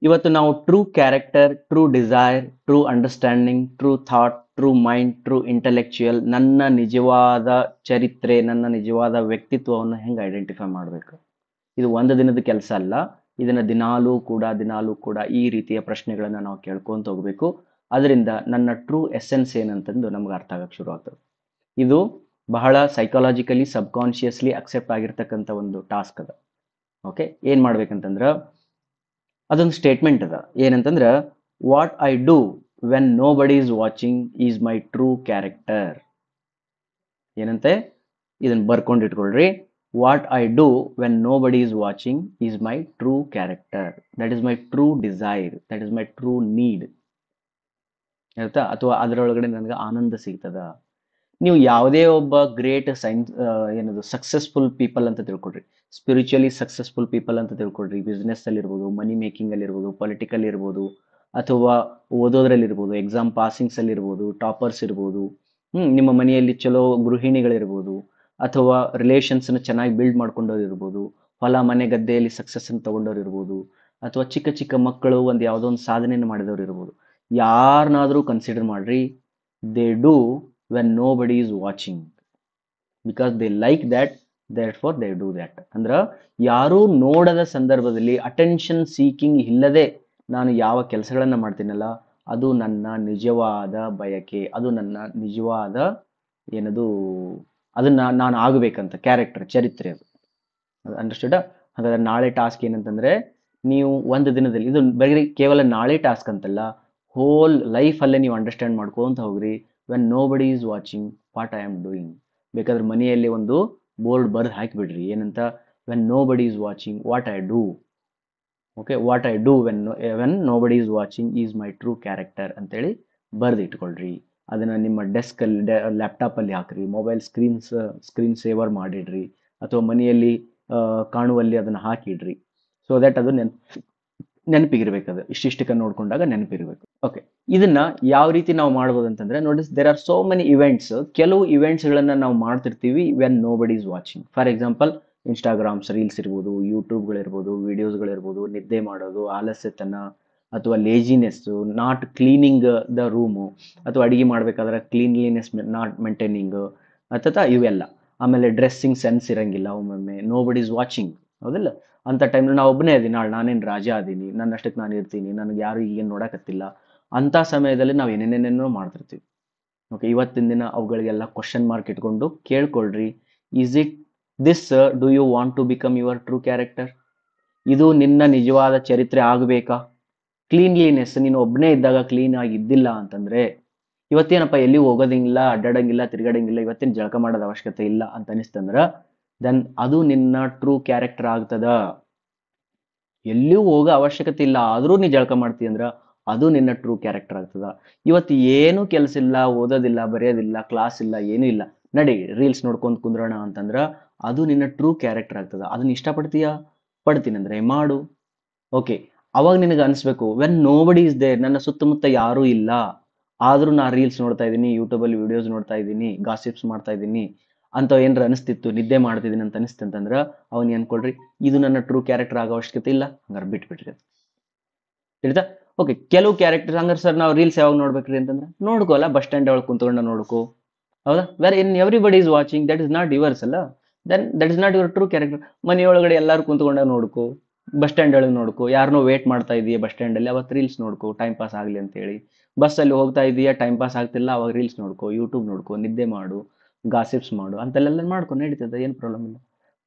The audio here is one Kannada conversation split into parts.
ಇವತ್ತು ನಾವು true character, true desire, true understanding, true thought, true mind, true intellectual, ನನ್ನ ನಿಜವಾದ ಚರಿತ್ರೆ, ನನ್ನ ನಿಜವಾದ ವ್ಯಕ್ತಿತ್ವವನ್ನು ಹೆಂಗೆ ಐಡೆಂಟಿಫೈ ಮಾಡಬೇಕು? ಇದು ಒಂದು ದಿನದ ಕೆಲಸ ಅಲ್ಲ. ಇದನ್ನ ದಿನಾಲೂ ಕೂಡ ಈ ರೀತಿಯ ಪ್ರಶ್ನೆಗಳನ್ನು ನಾವು ಕೇಳ್ಕೊಂತ ಹೋಗ್ಬೇಕು. ಅದರಿಂದ ನನ್ನ ಟ್ರೂ ಎಸೆನ್ಸ್ ಏನಂತಂದು ನಮ್ಗೆ ಅರ್ಥ ಆಗಕ್ಕೆ ಶುರು ಆಗ್ತದೆ. ಇದು ಬಹಳ ಸೈಕಾಲಜಿಕಲಿ ಸಬ್ಕಾನ್ಷಿಯಸ್ಲಿ ಅಕ್ಸೆಪ್ಟ್ ಆಗಿರ್ತಕ್ಕಂಥ ಒಂದು ಟಾಸ್ಕ್ ಅದ. ಓಕೆ, ಏನ್ ಮಾಡ್ಬೇಕಂತಂದ್ರ ಅದೊಂದು ಸ್ಟೇಟ್ಮೆಂಟ್ ಅದ. ಏನಂತಂದ್ರ, what I do when nobody is watching is my true character. ಏನಂತೆ, ಇದನ್ನ ಬರ್ಕೊಂಡು ಇಟ್ಕೊಳ್ರಿ. What I do when nobody is watching is my true character. That is my true desire, that is my true need. ಆಯ್ತಾ? ಅಥವಾ ಅದರೊಳಗಡೆ ನನಗೆ ಆನಂದ ಸಿಗ್ತದ. ನೀವು ಯಾವುದೇ ಒಬ್ಬ ಗ್ರೇಟ್ ಸೈನ್ಸ್ ಏನದು ಸಕ್ಸಸ್ಫುಲ್ ಪೀಪಲ್ ಅಂತ ತಿಳ್ಕೊಳ್ರಿ, ಸ್ಪಿರಿಚುವಲಿ ಸಕ್ಸಸ್ಫುಲ್ ಪೀಪಲ್ ಅಂತ ತಿಳ್ಕೊಳ್ರಿ. ಬಿಸ್ನೆಸ್ ಅಲ್ಲಿ ಇರ್ಬೋದು, ಮನಿ ಮೇಕಿಂಗ್ ಅಲ್ಲಿ ಇರ್ಬೋದು, ಪೊಲಿಟಿಕಲ್ ಇರ್ಬೋದು, ಅಥವಾ ಓದೋದ್ರಲ್ಲಿ ಇರ್ಬೋದು, ಎಕ್ಸಾಮ್ ಪಾಸಿಂಗ್ಸ್ ಅಲ್ಲಿ ಇರ್ಬೋದು, ಟಾಪರ್ಸ್ ಇರ್ಬೋದು, ನಿಮ್ಮ ಮನೆಯಲ್ಲಿ ಚಲೋ ಗೃಹಿಣಿಗಳಿರ್ಬೋದು, ಅಥವಾ ರಿಲೇಷನ್ಸ್ನ ಚೆನ್ನಾಗಿ ಬಿಲ್ಡ್ ಮಾಡ್ಕೊಂಡವ್ರು ಇರ್ಬೋದು, ಹೊಲ ಮನೆ ಗದ್ದೆಯಲ್ಲಿ ಸಕ್ಸಸ್ ಅನ್ನು ತಗೊಂಡವ್ರು ಇರ್ಬೋದು, ಅಥವಾ ಚಿಕ್ಕ ಚಿಕ್ಕ ಮಕ್ಕಳು ಒಂದು ಯಾವುದೋ ಒಂದು ಸಾಧನೆಯನ್ನು ಮಾಡಿದವ್ರು ಇರ್ಬೋದು. ಯಾರನ್ನಾದ್ರೂ ಕನ್ಸಿಡರ್ ಮಾಡ್ರಿ, they do when nobody is watching because they like that, therefore they do that. ಅಂದ್ರ ಯಾರೂ ನೋಡದ ಸಂದರ್ಭದಲ್ಲಿ ಅಟೆನ್ಷನ್ ಸೀಕಿಂಗ್ ಇಲ್ಲದೆ ನಾನು ಯಾವ ಕೆಲಸಗಳನ್ನ ಮಾಡ್ತೀನಲ್ಲ, ಅದು ನನ್ನ ನಿಜವಾದ ಬಯಕೆ, ಅದು ನನ್ನ ನಿಜವಾದ ಏನದು, ಅದನ್ನ ನಾನು ಆಗಬೇಕಂತ ಕ್ಯಾರೆಕ್ಟರ್, ಚರಿತ್ರೆ ಅದು. ಅಂಡರ್ಸ್ಟುಡ್? ಹಾಗಾದ್ರೆ ನಾಳೆ ಟಾಸ್ಕ್ ಏನಂತಂದ್ರೆ, ನೀವು ಒಂದು ದಿನದಲ್ಲಿ, ಇದು ಬರೀ ಕೇವಲ ನಾಳೆ ಟಾಸ್ಕ್ ಅಂತಲ್ಲ, ಹೋಲ್ ಲೈಫ್ ಅಲ್ಲೇ ನೀವು ಅಂಡರ್ಸ್ಟ್ಯಾಂಡ್ ಮಾಡ್ಕೊಂತ ಹೋಗ್ರಿ. When nobody is watching what I am doing. ಬೇಕಾದ್ರೆ ಮನೆಯಲ್ಲಿ ಒಂದು ಬೋರ್ಡ್ ಬರೆದು ಹಾಕಿಬಿಡ್ರಿ. ಏನಂತ? When nobody is watching what I do. Okay, what I do when nobody is watching is my true character ಅಂತೇಳಿ ಬರೆದು ಇಟ್ಕೊಳ್ರಿ. ಅದನ್ನ ನಿಮ್ಮ ಡೆಸ್ಕಲ್ಲಿ, ಲ್ಯಾಪ್ಟಾಪಲ್ಲಿ ಹಾಕ್ರಿ, ಮೊಬೈಲ್ ಸ್ಕ್ರೀನ್ ಸೇವರ್ ಮಾಡಿಡ್ರಿ, ಅಥವಾ ಮನೆಯಲ್ಲಿ ಕಾಣುವಲ್ಲಿ ಅದನ್ನು ಹಾಕಿಡ್ರಿ. ಸೊ ದಟ್ ಅದು ನೆನಪಿಗಿರ್ಬೇಕು. ಅದು ಇಷ್ಟಿಷ್ಟಕ್ಕೆ ನೋಡ್ಕೊಂಡಾಗ ನೆನಪಿರ್ಬೇಕು. ಓಕೆ, ಇದನ್ನ ಯಾವ ರೀತಿ ನಾವು ಮಾಡ್ಬೋದು ಅಂತಂದ್ರೆ, ನೋಡಿ, there are so many events. ಕೆಲವು ಇವೆಂಟ್ಸ್ಗಳನ್ನ ನಾವು ಮಾಡ್ತಿರ್ತೀವಿ when nobody is watching. For example, Instagram's reels ಇರ್ಬೋದು, ಯೂಟ್ಯೂಬ್ಗಳಿರ್ಬೋದು, ವಿಡಿಯೋಸ್ಗಳಿರ್ಬೋದು, ನಿದ್ದೆ ಮಾಡೋದು, ಆಲಸ್ಯತನ, ಅಥವಾ laziness, not cleaning the room, ಅಥವಾ ಅಡಿಗೆ ಮಾಡ್ಬೇಕಾದ್ರೆ ಕ್ಲೀನ್ಲಿನೆಸ್ ನಾಟ್ ಮೇಂಟೈನಿಂಗ್, ಅಥವಾ ಇವೆಲ್ಲ. ಆಮೇಲೆ ಡ್ರೆಸ್ಸಿಂಗ್ ಸೆನ್ಸ್ ಇರಂಗಿಲ್ಲ ಒಮ್ಮೊಮ್ಮೆ, ನೋ ಬಡಿ ಈಸ್ ವಾಚಿಂಗ್. ಹೌದಿಲ್ಲ? ಅಂತ ಟೈಮ್ನಲ್ಲಿ ನಾವು ಒಬ್ಬನೇ ಅದೀನಿ, ನಾಳೆ ನಾನೇನು ರಾಜ ಅದೀನಿ, ನನ್ನಷ್ಟಕ್ಕೆ ನಾನು ಇರ್ತೀನಿ, ನನಗೆ ಯಾರು ಈಗೇನು ನೋಡಕತ್ತಿಲ್ಲ, ಅಂತ ಸಮಯದಲ್ಲಿ ನಾವು ಏನೇನೇನೇನೋ ಮಾಡ್ತಿರ್ತೀವಿ. ಓಕೆ, ಇವತ್ತಿನ ದಿನ ಅವುಗಳಿಗೆಲ್ಲ ಕ್ವಶನ್ ಮಾರ್ಕ್ ಇಟ್ಕೊಂಡು ಕೇಳ್ಕೊಳ್ರಿ. Is it this do you want to become your true character? ಇದು ನಿನ್ನ ನಿಜವಾದ ಚರಿತ್ರೆ ಆಗಬೇಕಾ? ಕ್ಲೀನ್ಲಿನೆಸ್, ನೀನು ಒಬ್ಬನೇ ಇದ್ದಾಗ ಕ್ಲೀನ್ ಆಗಿ ಇದ್ದಿಲ್ಲ ಅಂತಂದ್ರೆ, ಇವತ್ತೇನಪ್ಪ ಎಲ್ಲಿ ಹೋಗೋದಂಗಿಲ್ಲ, ಅಡ್ಡಾಡಂಗಿಲ್ಲ, ತಿರ್ಗಾಡಂಗಿಲ್ಲ, ಇವತ್ತೇನು ಜಳಕ ಮಾಡೋದ ಅವಶ್ಯಕತೆ ಇಲ್ಲ ಅಂತ ಅನಿಸ್ತಂದ್ರ, ದೆನ್ ಅದು ನಿನ್ನ ಟ್ರೂ ಕ್ಯಾರೆಕ್ಟರ್ ಆಗ್ತದ. ಎಲ್ಲಿಯೂ ಹೋಗೋ ಅವಶ್ಯಕತೆ ಇಲ್ಲ, ಆದ್ರೂ ನೀ ಜಳಕ ಮಾಡ್ತೀಯ ಅಂದ್ರ ಅದು ನಿನ್ನ ಟ್ರೂ ಕ್ಯಾರೆಕ್ಟರ್ ಆಗ್ತದ. ಇವತ್ತು ಏನೂ ಕೆಲಸ ಇಲ್ಲ, ಓದೋದಿಲ್ಲ, ಬರೆಯೋದಿಲ್ಲ, ಕ್ಲಾಸ್ ಇಲ್ಲ, ಏನೂ ಇಲ್ಲ, ನಡಿ ರೀಲ್ಸ್ ನೋಡ್ಕೊಂತ ಕುಂದ್ರೋಣ ಅಂತಂದ್ರ ಅದು ನಿನ್ನ ಟ್ರೂ ಕ್ಯಾರೆಕ್ಟರ್ ಆಗ್ತದ. ಅದನ್ನ ಇಷ್ಟಪಡ್ತೀಯಾ? ಪಡ್ತೀನಿ ಅಂದ್ರೆ ಮಾಡು. ಓಕೆ, ಅವಾಗ ನಿನಗೆ ಅನಿಸ್ಬೇಕು, ವೆನ್ ನೋ ಬಡಿ ಇಸ್ ದೇರ್, ನನ್ನ ಸುತ್ತಮುತ್ತ ಯಾರೂ ಇಲ್ಲ, ಆದ್ರೂ ನಾ ರೀಲ್ಸ್ ನೋಡ್ತಾ ಇದ್ದೀನಿ, ಯೂಟ್ಯೂಬಲ್ಲಿ ವಿಡಿಯೋಸ್ ನೋಡ್ತಾ ಇದ್ದೀನಿ, ಗಾಸಿಪ್ಸ್ ಮಾಡ್ತಾ ಇದ್ದೀನಿ ಅಂತ ಏನಾರ ಅನಿಸ್ತಿತ್ತು, ನಿದ್ದೆ ಮಾಡ್ತಿದ್ದೀನಿ ಅಂತ ಅನಿಸ್ತಂತಂದ್ರ ಅವನ್ ಅನ್ಕೊಳ್ರಿ, ಇದು ನನ್ನ ಟ್ರೂ ಕ್ಯಾರೆಕ್ಟರ್ ಆಗೋ ಅವಶ್ಯಕತೆ ಇಲ್ಲ, ಹಂಗಾರೆ ಬಿಟ್ಬಿಟ್ರಿ. ತಿಳಿತಾ? ಓಕೆ, ಕೆಲವು ಕ್ಯಾರೆಕ್ಟರ್ ಹಂಗಾರೆ ಸರ್ ನಾವು ರೀಲ್ಸ್ ಯಾವಾಗ ನೋಡ್ಬೇಕ್ರಿ ಅಂತಂದ್ರೆ, ನೋಡ್ಕೋಲ್ಲ, ಬಸ್ ಸ್ಟ್ಯಾಂಡ್ ಒಳಗೆ ಕುಂತ್ಕೊಂಡ ನೋಡ್ಕೋ. ಹೌದಾ? Where in everybody is watching, that is not yours ಅಲ್ಲ, then that is not your true character. ಮನೆಯೊಳಗಡೆ ಎಲ್ಲರೂ ಕುಂತ್ಕೊಂಡಾಗ ನೋಡ್ಕೋ, ಬಸ್ ಸ್ಟ್ಯಾಂಡ್ ಒಳಗೆ ನೋಡ್ಕೋ, ಯಾರನ್ನೋ ವೇಟ್ ಮಾಡ್ತಾ ಇದೀಯ ಬಸ್ ಸ್ಟ್ಯಾಂಡಲ್ಲಿ, ಅವತ್ತು ರೀಲ್ಸ್ ನೋಡ್ಕೋ, ಟೈಮ್ ಪಾಸ್ ಆಗಲಿ ಅಂತೇಳಿ. ಬಸ್ಸಲ್ಲಿ ಹೋಗ್ತಾ ಇದೀಯಾ, ಟೈಮ್ ಪಾಸ್ ಆಗ್ತಿಲ್ಲ, ಅವಾಗ ರೀಲ್ಸ್ ನೋಡ್ಕೋ, ಯೂಟ್ಯೂಬ್ ನೋಡ್ಕೋ, ನಿದ್ದೆ ಮಾಡು, ಗಾಸಿಪ್ಸ್ ಮಾಡು, ಅಂತೆಲ್ಲ ಮಾಡ್ಕೊ, ನಡೀತದೆ, ಏನು ಪ್ರಾಬ್ಲಮ್ ಇಲ್ಲ.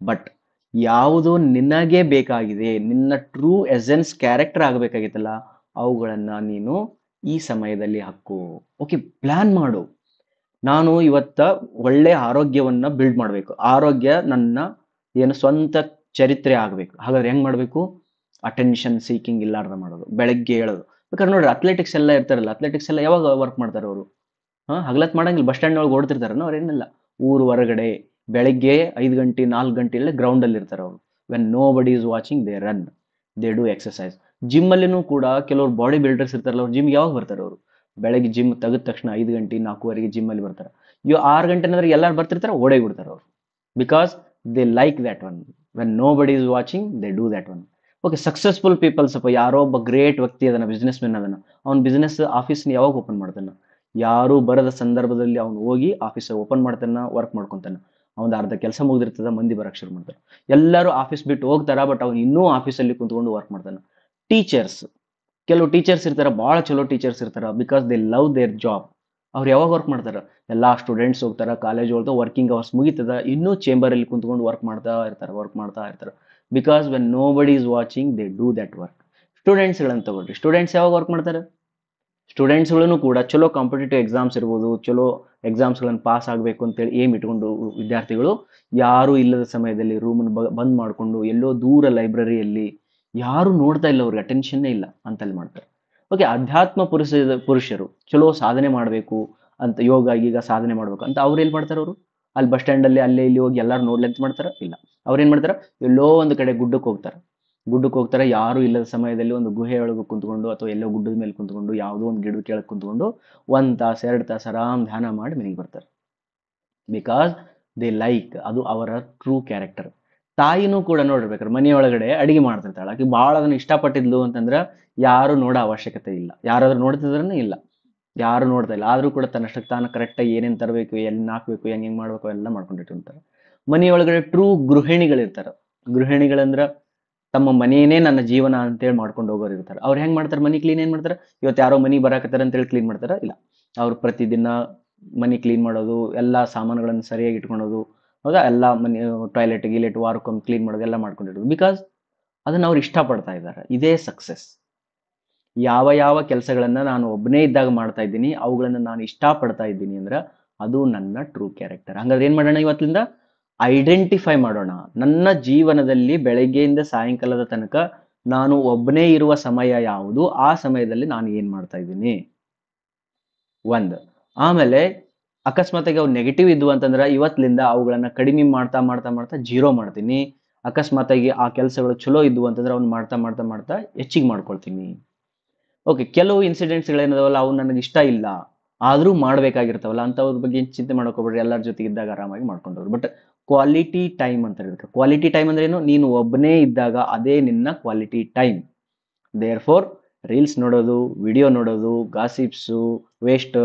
ಬಟ್ ಯಾವುದು ನಿನಗೆ ಬೇಕಾಗಿದೆ, ನಿನ್ನ ಟ್ರೂ ಎಸೆನ್ಸ್ ಕ್ಯಾರೆಕ್ಟರ್ ಆಗಬೇಕಾಗಿತ್ತಲ್ಲ, ಅವುಗಳನ್ನ ನೀನು ಈ ಸಮಯದಲ್ಲಿ ಹಾಕು. ಓಕೆ, ಪ್ಲಾನ್ ಮಾಡು. ನಾನು ಇವತ್ತ ಒಳ್ಳೆ ಆರೋಗ್ಯವನ್ನ ಬಿಲ್ಡ್ ಮಾಡಬೇಕು, ಆರೋಗ್ಯ ನನ್ನ ಏನು ಸ್ವಂತ ಚರಿತ್ರೆ ಆಗಬೇಕು. ಹಾಗಾದ್ರೆ ಹೆಂಗ್ ಮಾಡಬೇಕು? ಅಟೆನ್ಷನ್ ಸೀಕಿಂಗ್ ಇಲ್ಲಾರ್ದ ಮಾಡೋದು, ಬೆಳಗ್ಗೆ ಹೇಳೋದು. ಬೇಕಾದ್ರೆ ನೋಡ್ರಿ, ಅಥ್ಲೆಟಿಕ್ಸ್ ಎಲ್ಲ ಇರ್ತಾರಲ್ಲ, ಅಥ್ಲೆಟಿಕ್ಸ್ ಎಲ್ಲ ಯಾವಾಗ ವರ್ಕ್ ಮಾಡ್ತಾರೆ ಅವರು? ಹಗಲತ್ ಮಾಡಂಗಿಲ್ಲ, ಬಸ್ ಸ್ಟ್ಯಾಂಡ್ ಒಳಗೆ ಓಡ್ತಿರ್ತಾರನ ಅವ್ರೇನಿಲ್ಲ, ಊರು ಹೊರಗಡೆ ಬೆಳಗ್ಗೆ 5 ಗಂಟೆ 4 ಗಂಟೆಯಲ್ಲೇ ಗ್ರೌಂಡ್ ಅಲ್ಲಿ ಇರ್ತಾರೆ ಅವರು. When nobody is watching they run, they do exercise. Gym ಅಲ್ಲಿನೂ ಕೂಡ ಕೆಲವರು ಬಾಡಿ ಬಿಲ್ಡರ್ಸ್ ಇರ್ತಾರಲ್ಲ, ಅವ್ರು ಜಿಮ್ಗೆ ಯಾವಾಗ ಬರ್ತಾರೆ ಅವರು? ಬೆಳಗ್ಗೆ ಜಿಮ್ ತೆಗೆದ ತಕ್ಷಣ 5 ಗಂಟೆ 4:15 ಜಿಮ್ ಅಲ್ಲಿ ಬರ್ತಾರೆ. 6 ಗಂಟೆ ಅಂದ್ರೆ ಎಲ್ಲಾರು ಬರ್ತಿರ್ತಾರೆ, ಓಡೇ ಬಿಡ್ತಾರೆ ಅವರು. Because they like that one. When nobody is watching they do that one. Okay, successful peoples ಅಪ್ಪ, ಯಾರೋ ಒಬ್ಬ ಗ್ರೇಟ್ ವ್ಯಕ್ತಿ ಅದನ್ನ, ಬಿಸ್ನೆಸ್ ಮೆನ್ ಅದನ್ನ, ಅವ್ನ ಬಿಸ್ನೆಸ್ ಆಫೀಸ್ನ ಯಾವಾಗ ಓಪನ್ ಮಾಡ್ತಾನ? ಯಾರು ಬರದ ಸಂದರ್ಭದಲ್ಲಿ ಅವ್ನು ಹೋಗಿ ಆಫೀಸ್ ಓಪನ್ ಮಾಡ್ತಾನ, ವರ್ಕ್ ಮಾಡ್ಕೊಂತಾನ. ಅವ್ನ ಅರ್ಧ ಕೆಲಸ ಮುಗ್ದಿರ್ತದ, ಮಂದಿ ಬರಕ್ ಶುರು ಮಾಡ್ತಾರೆ. ಎಲ್ಲರೂ ಆಫೀಸ್ ಬಿಟ್ಟು ಹೋಗ್ತಾರ, ಬಟ್ ಅವ್ನು ಇನ್ನೂ ಆಫೀಸಲ್ಲಿ ಕುಂತ್ಕೊಂಡು ವರ್ಕ್ ಮಾಡ್ತಾನ. ಟೀಚರ್ಸ್, ಕೆಲವು ಟೀಚರ್ಸ್ ಇರ್ತಾರ, ಭಾಳ ಚಲೋ ಟೀಚರ್ಸ್ ಇರ್ತಾರ, because they love there job. ಅವ್ರು ಯಾವಾಗ ವರ್ಕ್ ಮಾಡ್ತಾರ? ಎಲ್ಲಾ ಸ್ಟೂಡೆಂಟ್ಸ್ ಹೋಗ್ತಾರ, ಕಾಲೇಜ್ ಹೋಗ್ತಾ ವರ್ಕಿಂಗ್ ಅವರ್ಸ್ ಮುಗಿತದ, ಇನ್ನೂ ಚೇಂಬರಲ್ಲಿ ಕುಂತ್ಕೊಂಡು ವರ್ಕ್ ಮಾಡ್ತಾ ಇರ್ತಾರೆ. Because when nobody is watching they do that work. ಸ್ಟೂಡೆಂಟ್ಸ್ಗಳನ್ನ ತಗೊಳ್ರಿ, ಸ್ಟೂಡೆಂಟ್ಸ್ ಯಾವಾಗ ವರ್ಕ್ ಮಾಡ್ತಾರೆ? ಸ್ಟೂಡೆಂಟ್ಸ್ಗಳನ್ನು ಕೂಡ ಚಲೋ ಕಾಂಪಿಟೇಟಿವ್ ಎಕ್ಸಾಮ್ಸ್ ಇರ್ಬೋದು, ಚಲೋ ಎಕ್ಸಾಮ್ಸ್ಗಳನ್ನು ಪಾಸ್ ಆಗಬೇಕು ಅಂತೇಳಿ ಏಮ್ ಇಟ್ಕೊಂಡು ವಿದ್ಯಾರ್ಥಿಗಳು ಯಾರು ಇಲ್ಲದ ಸಮಯದಲ್ಲಿ ರೂಮನ್ನು ಬಂದ್ ಮಾಡಿಕೊಂಡು ಎಲ್ಲೋ ದೂರ ಲೈಬ್ರರಿಯಲ್ಲಿ, ಯಾರು ನೋಡ್ತಾ ಇಲ್ಲ, ಅವ್ರಿಗೆ ಅಟೆನ್ಷನ್ನೇ ಇಲ್ಲ ಅಂತಲ್ಲಿ ಮಾಡ್ತಾರೆ. ಓಕೆ, ಅಧ್ಯಾತ್ಮ ಪುರುಷರು ಚಲೋ ಸಾಧನೆ ಮಾಡಬೇಕು ಅಂತ, ಯೋಗ ಈಗ ಸಾಧನೆ ಮಾಡ್ಬೇಕು ಅಂತ ಅವ್ರು ಏನ್ ಮಾಡ್ತಾರೆ? ಅವರು ಅಲ್ಲಿ ಬಸ್ ಸ್ಟ್ಯಾಂಡಲ್ಲಿ ಅಲ್ಲೇ ಇಲ್ಲಿ ಹೋಗಿ ಎಲ್ಲರೂ ನೋಡ್ಲಿ ಅಂತ ಮಾಡ್ತಾರ? ಇಲ್ಲ. ಅವ್ರೇನ್ ಮಾಡ್ತಾರ? ಎಲ್ಲೋ ಒಂದು ಕಡೆ ಗುಡ್ಡಕ್ಕೆ ಹೋಗ್ತಾರೆ, ಯಾರು ಇಲ್ಲದ ಸಮಯದಲ್ಲಿ ಒಂದು ಗುಹೆ ಒಳಗೆ ಕುಂತ್ಕೊಂಡು ಅಥವಾ ಎಲ್ಲೋ ಗುಡ್ಡದ ಮೇಲೆ ಕುಂತ್ಕೊಂಡು ಯಾವುದೋ ಒಂದು ಗಿಡದ ಕೆಳಗೆ ಕುಂತ್ಕೊಂಡು 1 ತಾಸು 2 ತಾಸು ಆರಾಮ್ ಧ್ಯಾನ ಮಾಡಿ ಮನೆಗೆ ಬರ್ತಾರೆ. ಬಿಕಾಸ್ ದೇ ಲೈಕ್, ಅದು ಅವರ ಟ್ರೂ ಕ್ಯಾರೆಕ್ಟರ್. ತಾಯಿನೂ ಕೂಡ ನೋಡಿರ್ಬೇಕಾದ್ರೆ ಮನೆಯೊಳಗಡೆ ಅಡಿಗೆ ಮಾಡ್ತಿರ್ತಾಳೆ, ಆಕೆ ಭಾಳ ಅದನ್ನ ಇಷ್ಟಪಟ್ಟಿದ್ಲು ಅಂತಂದ್ರೆ ಯಾರು ನೋಡೋ ಅವಶ್ಯಕತೆ ಇಲ್ಲ. ಯಾರಾದ್ರೂ ನೋಡ್ತಿದ್ರನೇ ಇಲ್ಲ, ಯಾರು ನೋಡ್ತಾ ಇಲ್ಲ. ಆದ್ರೂ ಕೂಡ ತನ್ನಷ್ಟಕ್ಕೆ ತಾನು ಕರೆಕ್ಟಾಗಿ ಏನೇನು ತರಬೇಕು, ಎಲ್ಲಿ ಹಾಕ್ಬೇಕು, ಹೆಂಗೆ ಮಾಡ್ಬೇಕು ಎಲ್ಲ ಮಾಡ್ಕೊಂಡಿಟ್ಟಿರ್ತಾರೆ. ಮನೆಯೊಳಗಡೆ ಟ್ರೂ ಗೃಹಿಣಿಗಳಿರ್ತಾರೆ. ಗೃಹಿಣಿಗಳಂದ್ರ ತಮ್ಮ ಮನೆಯೇ ನನ್ನ ಜೀವನ ಅಂತೇಳಿ ಮಾಡ್ಕೊಂಡು ಹೋಗೋರು ಇರ್ತಾರೆ. ಅವ್ರು ಹೆಂಗ್ ಮಾಡ್ತಾರೆ? ಮನಿ ಕ್ಲೀನ್ ಏನ್ ಮಾಡ್ತಾರೆ? ಇವತ್ತು ಯಾರೋ ಮನಿ ಬರಾಕತ್ತಾರ ಅಂತೇಳಿ ಕ್ಲೀನ್ ಮಾಡ್ತಾರ? ಇಲ್ಲ. ಅವ್ರು ಪ್ರತಿದಿನ ಮನಿ ಕ್ಲೀನ್ ಮಾಡೋದು, ಎಲ್ಲಾ ಸಾಮಾನುಗಳನ್ನು ಸರಿಯಾಗಿ ಇಟ್ಕೊಳೋದು, ಹೌದಾ, ಎಲ್ಲ ಮನೆ ಟಾಯ್ಲೆಟ್ ಗಿಲೆಟ್ ವಾರಕ್ಕೊಮ್ಮೆ ಕ್ಲೀನ್ ಮಾಡೋದು ಎಲ್ಲ ಮಾಡ್ಕೊಂಡಿರೋದು. ಬಿಕಾಸ್ ಅದನ್ನ ಅವ್ರು ಇಷ್ಟಪಡ್ತಾ ಇದ್ದಾರೆ. ಇದೇ ಸಕ್ಸಸ್. ಯಾವ ಯಾವ ಕೆಲಸಗಳನ್ನ ನಾನು ಒಬ್ಬನೇ ಇದ್ದಾಗ ಮಾಡ್ತಾ ಇದ್ದೀನಿ, ಅವುಗಳನ್ನ ನಾನು ಇಷ್ಟಪಡ್ತಾ ಇದ್ದೀನಿ ಅಂದ್ರೆ ಅದು ನನ್ನ ಟ್ರೂ ಕ್ಯಾರೆಕ್ಟರ್. ಹಂಗಾದ್ರೆ ಏನ್ ಮಾಡೋಣ? ಇವತ್ತಿಂದ ಐಡೆಂಟಿಫೈ ಮಾಡೋಣ. ನನ್ನ ಜೀವನದಲ್ಲಿ ಬೆಳಗ್ಗೆಯಿಂದ ಸಾಯಂಕಾಲದ ತನಕ ನಾನು ಒಬ್ಬನೇ ಇರುವ ಸಮಯ ಯಾವುದು, ಆ ಸಮಯದಲ್ಲಿ ನಾನು ಏನ್ ಮಾಡ್ತಾ ಇದ್ದೀನಿ ಒಂದು. ಆಮೇಲೆ ಅಕಸ್ಮಾತಾಗಿ ಅವು ನೆಗೆಟಿವ್ ಇದ್ವು ಅಂತಂದ್ರೆ ಇವತ್ತಿನಿಂದ ಅವುಗಳನ್ನ ಕಡಿಮೆ ಮಾಡ್ತಾ ಮಾಡ್ತಾ ಮಾಡ್ತಾ ಜೀರೋ ಮಾಡ್ತೀನಿ. ಅಕಸ್ಮಾತಾಗಿ ಆ ಕೆಲಸಗಳು ಚಲೋ ಇದ್ವು ಅಂತಂದ್ರೆ ಅವ್ನು ಮಾಡ್ತಾ ಮಾಡ್ತಾ ಮಾಡ್ತಾ ಹೆಚ್ಚಿಗೆ ಮಾಡ್ಕೊಳ್ತೀನಿ. ಓಕೆ, ಕೆಲವು ಇನ್ಸಿಡೆಂಟ್ಸ್ಗಳೇನದಾವಲ್ಲ ಅವು ನನಗೆ ಇಷ್ಟ ಇಲ್ಲ, ಆದ್ರೂ ಮಾಡ್ಬೇಕಾಗಿರ್ತಾವಲ್ಲ ಅಂಥವ್ರ ಬಗ್ಗೆ ಚಿಂತೆ ಮಾಡ್ಕೋಬೇಡ್ರಿ. ಎಲ್ಲರ ಜೊತೆಗೆ ಇದ್ದಾಗ ಆರಾಮಾಗಿ ಮಾಡ್ಕೊಂಡವ್ರು. ಬಟ್ ಕ್ವಾಲಿಟಿ ಟೈಮ್ ಅಂತ ಇರುತ್ತೆ. ಕ್ವಾಲಿಟಿ ಟೈಮ್ ಅಂದ್ರೆ ಏನು? ನೀನು ಒಬ್ಬನೇ ಇದ್ದಾಗ ಅದೇ ನಿನ್ನ quality time. Therefore reels ನೋಡೋದು, ವಿಡಿಯೋ ನೋಡೋದು, ಗಾಸಿಪ್ಸು, ವೇಸ್ಟ್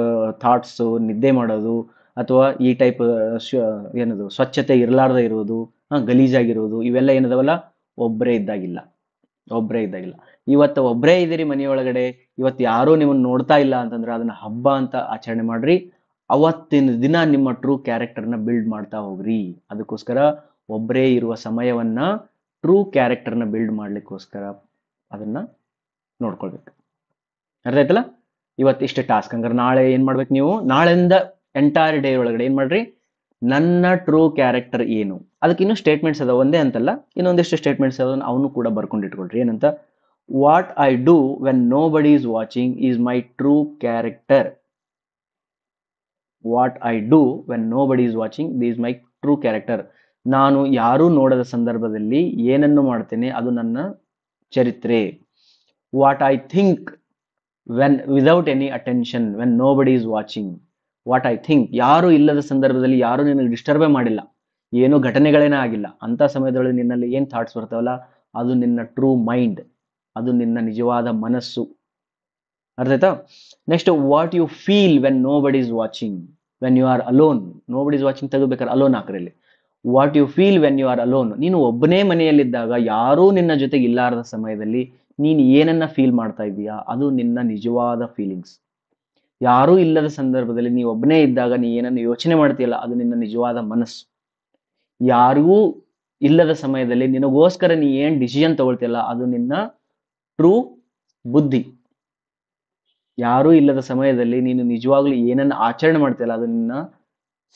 ಥಾಟ್ಸು, ನಿದ್ದೆ ಮಾಡೋದು, ಅಥವಾ ಈ ಟೈಪ್ ಏನದು ಸ್ವಚ್ಛತೆ ಇರಲಾರ್ದೆ ಇರೋದು, ಗಲೀಜಾಗಿರೋದು, ಇವೆಲ್ಲ ಏನದವಲ್ಲ ಒಬ್ಬರೇ ಇದ್ದಾಗಿಲ್ಲ. ಇವತ್ತು ಒಬ್ಬರೇ ಇದ್ದೀರಿ ಮನೆಯೊಳಗಡೆ, ಇವತ್ತು ಯಾರೂ ನಿಮ್ಮನ್ನು ನೋಡ್ತಾ ಇಲ್ಲ ಅಂತಂದ್ರೆ ಅದನ್ನ ಹಬ್ಬ ಅಂತ ಆಚರಣೆ ಮಾಡ್ರಿ. ಅವತ್ತಿನ ದಿನ ನಿಮ್ಮ ಟ್ರೂ ಕ್ಯಾರೆಕ್ಟರ್ನ ಬಿಲ್ಡ್ ಮಾಡ್ತಾ ಹೋಗ್ರಿ. ಅದಕ್ಕೋಸ್ಕರ ಒಬ್ಬರೇ ಇರುವ ಸಮಯವನ್ನ ಟ್ರೂ ಕ್ಯಾರೆಕ್ಟರ್ನ ಬಿಲ್ಡ್ ಮಾಡ್ಲಿಕ್ಕೋಸ್ಕರ ಅದನ್ನ ನೋಡ್ಕೊಳ್ಬೇಕು. ಅರ್ಥ ಆಯ್ತಲ್ಲ? ಇವತ್ತು ಇಷ್ಟು ಟಾಸ್ಕ್. ಹಂಗಾರೆ ನಾಳೆ ಏನ್ ಮಾಡ್ಬೇಕು ನೀವು? ನಾಳೆಯಿಂದ ಎಂಟೈರ್ ಡೇ ಒಳಗಡೆ ಏನ್ ಮಾಡ್ರಿ? ನನ್ನ ಟ್ರೂ ಕ್ಯಾರೆಕ್ಟರ್ ಏನು, ಅದಕ್ಕೆ ಇನ್ನೂ ಸ್ಟೇಟ್ಮೆಂಟ್ಸ್ ಅದಾವ, ಒಂದೇ ಅಂತಲ್ಲ, ಇನ್ನೊಂದಿಷ್ಟು ಸ್ಟೇಟ್ಮೆಂಟ್ಸ್ ಅದಾವ, ಅವನು ಕೂಡ ಬರ್ಕೊಂಡಿಟ್ಕೊಳ್ರಿ. ಏನಂತ? What I do when nobody is watching is my true character. What I do when nobody is watching is my true character. ನಾನು ಯಾರೂ ನೋಡದ ಸಂದರ್ಭದಲ್ಲಿ ಏನನ್ನು ಮಾಡ್ತೇನೆ ಅದು ನನ್ನ ಚರಿತ್ರೆ. What I think when without any attention when nobody is watching. What I think, ಯಾರು ಇಲ್ಲದ ಸಂದರ್ಭದಲ್ಲಿ ಯಾರು ನಿನಗೆ ಡಿಸ್ಟರ್ಬೇ ಮಾಡಿಲ್ಲ, ಏನೋ ಘಟನೆಗಳೇನೇ ಆಗಿಲ್ಲ, ಅಂತ ಸಮಯದೊಳಗೆ ನಿನ್ನಲ್ಲಿ ಏನ್ ಥಾಟ್ಸ್ ಬರ್ತಾವಲ್ಲ ಅದು ನಿನ್ನ ಟ್ರೂ ಮೈಂಡ್, ಅದು ನಿನ್ನ ನಿಜವಾದ ಮನಸ್ಸು. ಅರ್ಥ ಆಯ್ತಾ? Next, what you feel when nobody is watching when you are alone. Nobody is watching ತೆಗಬೇಕಾದ್ರೆ ಅಲೋನ್ ಹಾಕ್ರಲ್ಲಿ. What you feel when you are alone, ನೀನು ಒಬ್ಬನೇ ಮನೆಯಲ್ಲಿದ್ದಾಗ, ಯಾರೂ ನಿನ್ನ ಜೊತೆಗೆ ಇಲ್ಲಾರದ ಸಮಯದಲ್ಲಿ ನೀನು ಏನನ್ನ ಫೀಲ್ ಮಾಡ್ತಾ ಇದೀಯಾ ಅದು ನಿನ್ನ ನಿಜವಾದ ಫೀಲಿಂಗ್ಸ್. ಯಾರೂ ಇಲ್ಲದ ಸಂದರ್ಭದಲ್ಲಿ ನೀವು ಒಬ್ಬನೇ ಇದ್ದಾಗ ನೀ ಏನನ್ನು ಯೋಚನೆ ಮಾಡ್ತೀಯಲ್ಲ ಅದು ನಿನ್ನ ನಿಜವಾದ ಮನಸ್ಸು. ಯಾರಿಗೂ ಇಲ್ಲದ ಸಮಯದಲ್ಲಿ ನಿನಗೋಸ್ಕರ ನೀ ಏನ್ ಡಿಸಿಷನ್ ತಗೊಳ್ತಿಯಲ್ಲ ಅದು ನಿನ್ನ ಟ್ರೂ ಬುದ್ಧಿ. ಯಾರೂ ಇಲ್ಲದ ಸಮಯದಲ್ಲಿ ನೀನು ನಿಜವಾಗ್ಲೂ ಏನನ್ನ ಆಚರಣೆ ಮಾಡ್ತೀಯಲ್ಲ ಅದು ನಿನ್ನ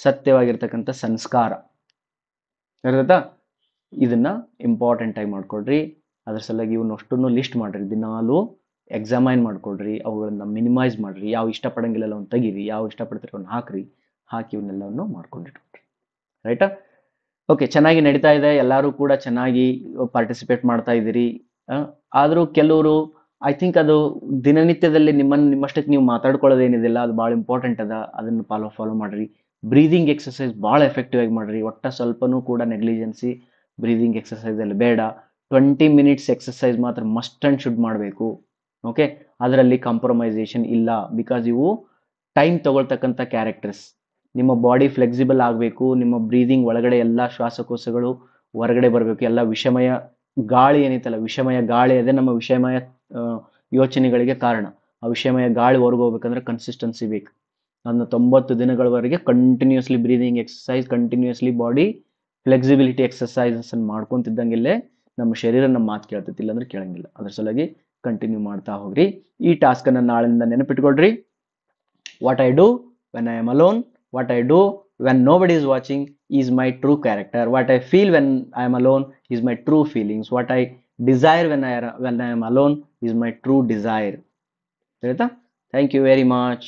ಸತ್ಯವಾಗಿರ್ತಕ್ಕಂಥ ಸಂಸ್ಕಾರ. ಅರ್ಥಾಯ್ತಾ? ಇದನ್ನ ಇಂಪಾರ್ಟೆಂಟ್ ಆಗಿ ಮಾಡ್ಕೊಳ್ರಿ. ಅದ್ರ ಸಲುವಾಗಿ ಇವನ್ನ ಅಷ್ಟನ್ನು ಲಿಸ್ಟ್ ಮಾಡ್ರಿ, ದಿನಾಲು ಎಕ್ಸಾಮೈನ್ ಮಾಡ್ಕೊಳ್ರಿ, ಅವುಗಳನ್ನ ಮಿನಿಮೈಸ್ ಮಾಡ್ರಿ. ಯಾವ ಇಷ್ಟಪಡಂಗಿಲ್ಲ ಅವ್ನು ತೆಗೀರಿ, ಯಾವ ಇಷ್ಟಪಡ್ತೀರಿ ಅವ್ನು ಹಾಕಿ ಇವನ್ನೆಲ್ಲವನ್ನು ಮಾಡ್ಕೊಂಡಿಟ್ಕೊಳ್ರಿ. ರೈಟಾ? ಓಕೆ, ಚೆನ್ನಾಗಿ ನಡೀತಾ ಇದೆ, ಎಲ್ಲರೂ ಕೂಡ ಚೆನ್ನಾಗಿ ಪಾರ್ಟಿಸಿಪೇಟ್ ಮಾಡ್ತಾ ಇದ್ದೀರಿ. ಆದರೂ ಕೆಲವರು ಐ ಥಿಂಕ್ ಅದು ದಿನನಿತ್ಯದಲ್ಲಿ ನಿಮ್ಮಷ್ಟಕ್ಕೆ ನೀವು ಮಾತಾಡ್ಕೊಳ್ಳೋದೇನಿದಿಲ್ಲ, ಅದು ಭಾಳ ಇಂಪಾರ್ಟೆಂಟ್ ಅದ. ಅದನ್ನು ಫಾಲೋ ಮಾಡ್ರಿ. ಬ್ರೀದಿಂಗ್ ಎಕ್ಸಸೈಸ್ ಭಾಳ ಎಫೆಕ್ಟಿವ್ ಆಗಿ ಮಾಡ್ರಿ. ಒಟ್ಟ ಸ್ವಲ್ಪನೂ ಕೂಡ ನೆಗ್ಲಿಜೆನ್ಸಿ ಬ್ರೀದಿಂಗ್ ಎಕ್ಸಸೈಸ್ ಅಲ್ಲಿ ಬೇಡ. 20 ಮಿನಿಟ್ಸ್ ಎಕ್ಸಸೈಸ್ ಮಾತ್ರ ಮಸ್ಟ್ ಆ್ಯಂಡ್ ಶುಡ್ ಮಾಡಬೇಕು. ಓಕೆ, ಅದರಲ್ಲಿ ಕಾಂಪ್ರಮೈಸೇಷನ್ ಇಲ್ಲ. ಬಿಕಾಸ್ ಇವು ಟೈಮ್ ತಗೊಳ್ತಕ್ಕಂಥ ಕ್ಯಾರೆಕ್ಟರ್ಸ್. ನಿಮ್ಮ ಬಾಡಿ ಫ್ಲೆಕ್ಸಿಬಲ್ ಆಗಬೇಕು, ನಿಮ್ಮ ಬ್ರೀದಿಂಗ್ ಒಳಗಡೆ ಎಲ್ಲ ಶ್ವಾಸಕೋಶಗಳು ಹೊರಗಡೆ ಬರಬೇಕು, ಎಲ್ಲ ವಿಷಮಯ ಗಾಳಿ ಏನಿತ್ತಲ್ಲ, ವಿಷಮಯ ಗಾಳಿ ಅದೇ ನಮ್ಮ ವಿಷಮಯ ಯೋಚನೆಗಳಿಗೆ ಕಾರಣ. ಆ ವಿಷಮಯ ಗಾಳಿ ಹೊರಗೆ ಹೋಗ್ಬೇಕಂದ್ರೆ ಕನ್ಸಿಸ್ಟೆನ್ಸಿ ಬೇಕು. ಅದನ್ನು 90 ದಿನಗಳವರೆಗೆ continuously breathing exercise, continuously body flexibility exercises ಮಾಡ್ಕೊಂತಿದ್ದಂಗೆಲ್ಲೇ ನಮ್ಮ ಶರೀರ ನಮ್ಮ ಮಾತು ಕೇಳ್ತೈತಿ, ಇಲ್ಲಾಂದ್ರೆ ಕೇಳಂಗಿಲ್ಲ. ಅದ್ರ ಸಲುವಾಗಿ ಕಂಟಿನ್ಯೂ ಮಾಡ್ತಾ ಹೋಗ್ರಿ. ಈ ಟಾಸ್ಕನ್ನು ನಾಳೆಯಿಂದ ನೆನಪಿಟ್ಕೊಳ್ರಿ. What I do when I am alone, what I do when nobody is watching is my true character. What I feel when I am alone is my true feelings. What I desire when I am alone is my true desire. ಆಯ್ತಾ? Thank you very much.